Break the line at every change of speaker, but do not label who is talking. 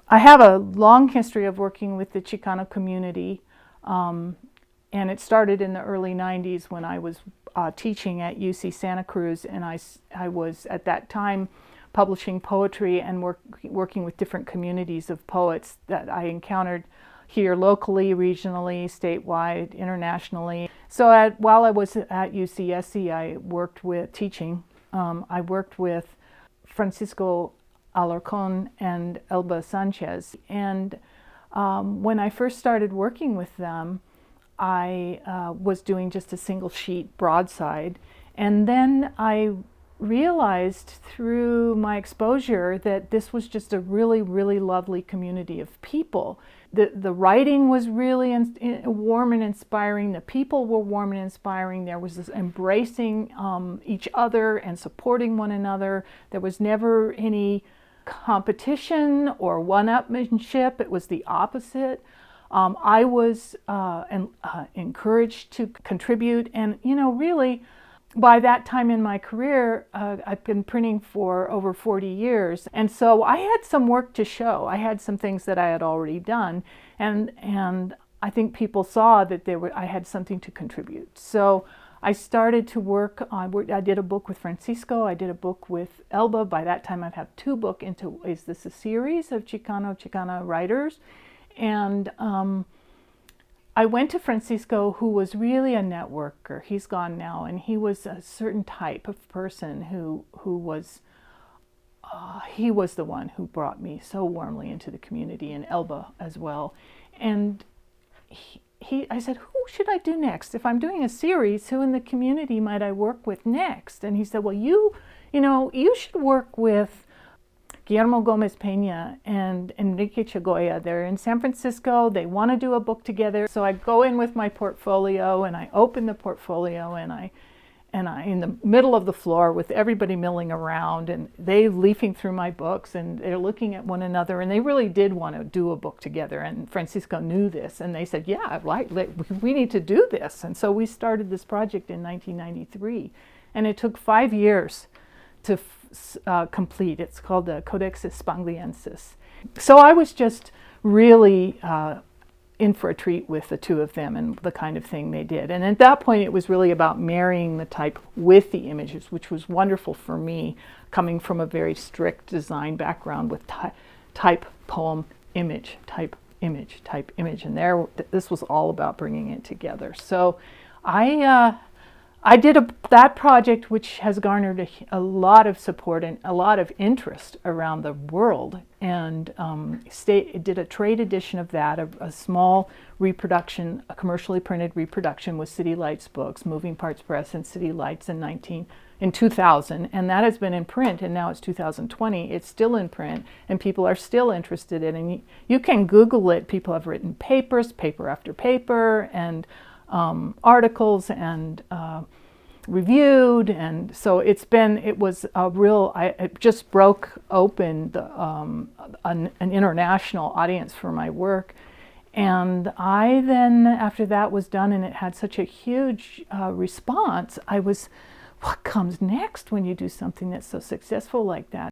I have a long history of working with the Chicano community, and it started in the early 90s when I was teaching at UC Santa Cruz, and I was at that time publishing poetry and working with different communities of poets that I encountered here locally, regionally, statewide, internationally. So while I was at UCSC, I worked with teaching. I worked with Francisco Alarcón and Elba Sánchez. And when I first started working with them, I was doing just a single sheet broadside. And then I realized through my exposure that this was just a really, really lovely community of people. The writing was really warm and inspiring. The people were warm and inspiring. There was this embracing each other and supporting one another. There was never any competition or one-upmanship. It was the opposite. I was encouraged to contribute, and really, by that time in my career, I've been printing for over 40 years. And so I had some work to show. I had some things that I had already done. And I think people saw that I had something to contribute. So I started to work on, I did a book with Francisco. I did a book with Elba. By that time, I've had two books into, is this a series of Chicano writers? And I went to Francisco, who was really a networker. He's gone now, and he was a certain type of person who was he was the one who brought me so warmly into the community, and Elba as well. And I said, who should I do next? If I'm doing a series, who in the community might I work with next? And he said, well, you should work with Guillermo Gómez-Peña and Enrique Chagoya. They're in San Francisco. They want to do a book together. So I go in with my portfolio, and I open the portfolio, and I in the middle of the floor with everybody milling around, and they leafing through my books, and they're looking at one another, and they really did want to do a book together. And Francisco knew this, and they said, yeah, we need to do this. And so we started this project in 1993, and it took 5 years to complete. It's called the Codex Espangliensis. So I was just really in for a treat with the two of them and the kind of thing they did. And at that point, it was really about marrying the type with the images, which was wonderful for me, coming from a very strict design background with type, poem, image, type, image, type, image. And this was all about bringing it together. So I did that project, which has garnered a lot of support and a lot of interest around the world, and did a trade edition of that, a small reproduction, a commercially printed reproduction with City Lights Books, Moving Parts Press, and City Lights in 2000, and that has been in print, and now it's 2020. It's still in print, and people are still interested in it. And you can Google it. People have written papers, paper after paper, and articles, and reviewed, and so it was a real, it just broke open an international audience for my work. And I then, after that was done and it had such a huge response, what comes next when you do something that's so successful like that?